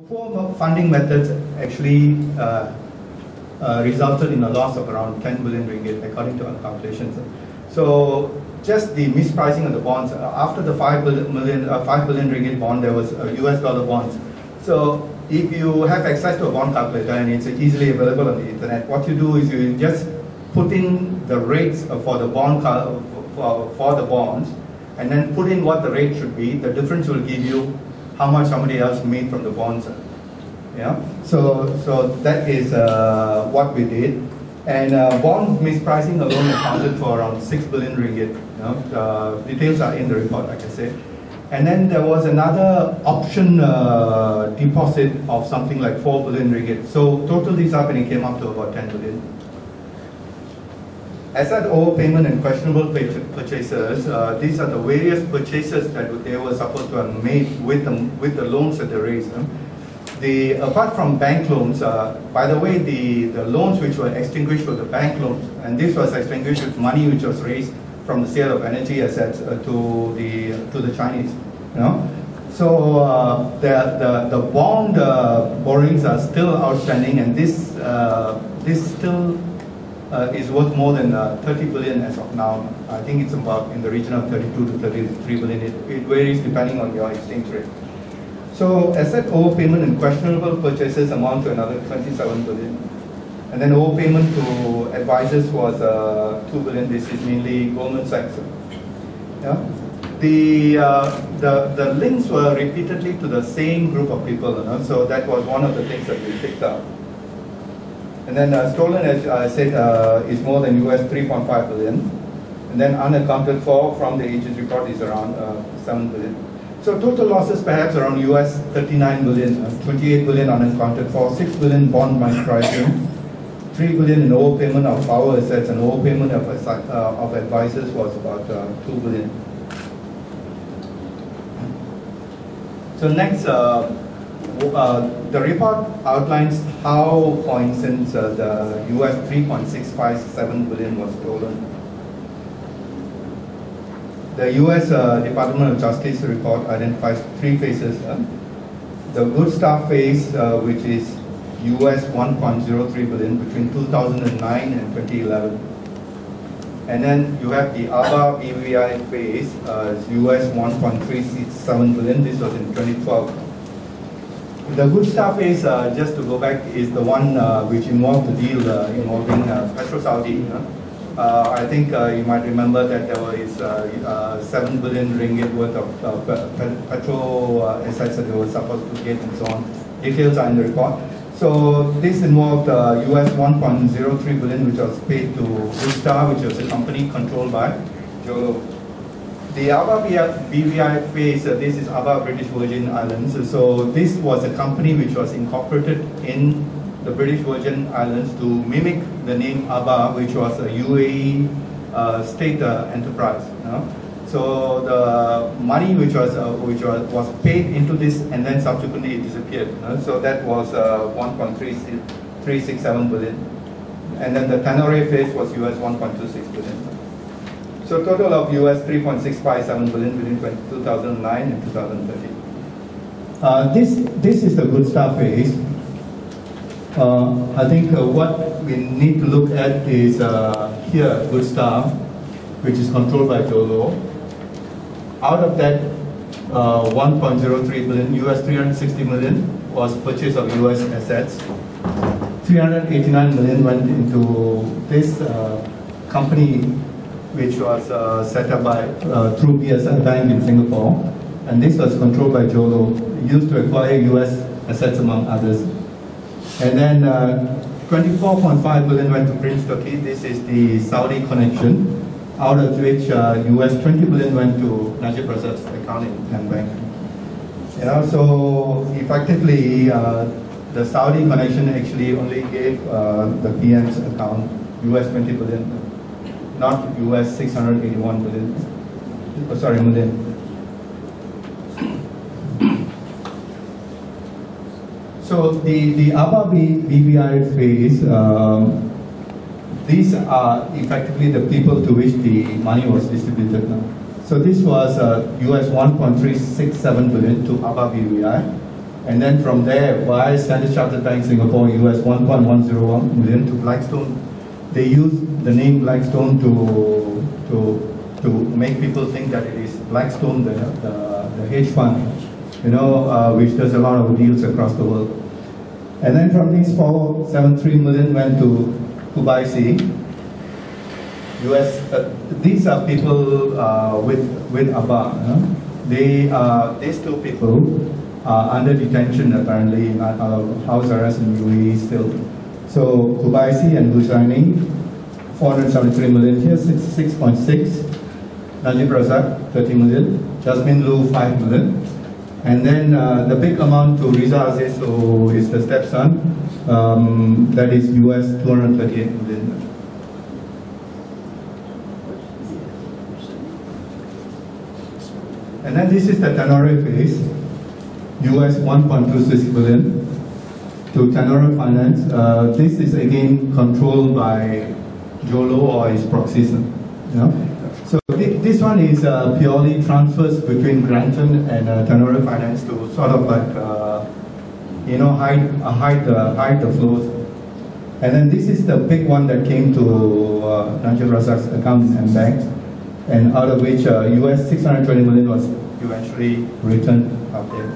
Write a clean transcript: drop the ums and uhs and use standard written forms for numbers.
Four funding methods actually resulted in a loss of around 10 billion ringgit according to our calculations. So just the mispricing of the bonds, after the 5 billion ringgit bond, there was US dollar bonds. So if you have access to a bond calculator and it's easily available on the internet, what you do is you just put in the rates for the bond for the bonds, and then put in what the rate should be. The difference will give you how much somebody else made from the bonds. Yeah. So that is what we did. And bond mispricing alone accounted for around 6 billion ringgit. Details are in the report, like I said. And then there was another option deposit of something like 4 billion ringgit. So total these up and it came up to about 10 billion. Asset overpayment and questionable purchases, these are the various purchases that they were supposed to have made with the loans that they raised. Apart from bank loans, by the way, the loans which were extinguished were the bank loans, and this was extinguished with money which was raised from the sale of energy assets to the Chinese. So the bond borrowings are still outstanding, and this still is worth more than 30 billion as of now. I think it's about in the region of 32 to 33 billion. It varies depending on your exchange rate. So asset overpayment and questionable purchases amount to another 27 billion. And then overpayment to advisors was 2 billion. This is mainly Goldman Sachs. Yeah? The links were repeatedly to the same group of people. So that was one of the things that we picked up. And then stolen, as I said, is more than US 3.5 billion. And then unaccounted for from the agent's report is around 7 billion. So total losses perhaps around US 39 billion, 28 billion unaccounted for, 6 billion bond mispricing, 3 billion in overpayment of power assets, and overpayment of advisors was about 2 billion. So next, the report outlines how, for instance, the US 3.657 billion was stolen. The US Department of Justice report identifies three phases. The good stuff phase, which is US 1.03 billion between 2009 and 2011. And then you have the ABA BVI phase, US 1.367 billion. This was in 2012. The good stuff phase, just to go back, is the one which involved the deal involving Petro-Saudi. I think you might remember that there was 7 billion ringgit worth of petrol assets that they were supposed to get and so on. Details are in the report. So this involved US 1.03 billion, which was paid to Gusta, which was a company controlled by Jolo. The ABA BVI phase, this is ABA British Virgin Islands. So this was a company which was incorporated in the British Virgin Islands to mimic the name ABA, which was a UAE state enterprise. So the money which was paid into this and then subsequently it disappeared. So that was 1.367 billion, and then the Tenore phase was US 1.26 billion. So total of US 3.657 billion between 2009 and 2013. This is the good stuff phase. I think what we need to look at is here, good stuff, which is controlled by Jolo. Out of that 1.03 billion, US 360 million was purchase of US assets. 389 million went into this company, which was set up by through BSI Bank in Singapore, and this was controlled by Jolo, used to acquire US assets among others. And then 24.5 billion went to Prince Turkey. This is the Saudi connection, out of which US 20 billion went to Najib Razak's accounting and bank. So effectively, the Saudi connection actually only gave the PM's account US 20 billion, not US 681 billion. Million. So the ABA BVI phase, these are effectively the people to which the money was distributed now. So this was US 1.367 billion to ABA BVI, And then from there, via Standard Chartered Bank Singapore, US 1.101 million to Blackstone. They use the name Blackstone to make people think that it is Blackstone, the hedge fund, which does a lot of deals across the world. And then from these 473 million went to Gunasegaram, US. These are people with Abba. These two people are under detention apparently in house arrest in UAE still. So Gunasegaram and Gunasegaram, 473 million here, 6.6. Najib Razak, 30 million. Jasmine Lu, 5 million. And then the big amount to Riza Aziz, who is the stepson, that is US 238 million. And then this is the Tenore phase, US 1.26 billion to Tenore Finance. This is again controlled by Jolo or his proxies. So this one is purely transfers between Granton and Tenore Finance to sort of like, hide the flows. And then this is the big one that came to Najib Razak's account and bank, and out of which US 620 million was eventually returned out there.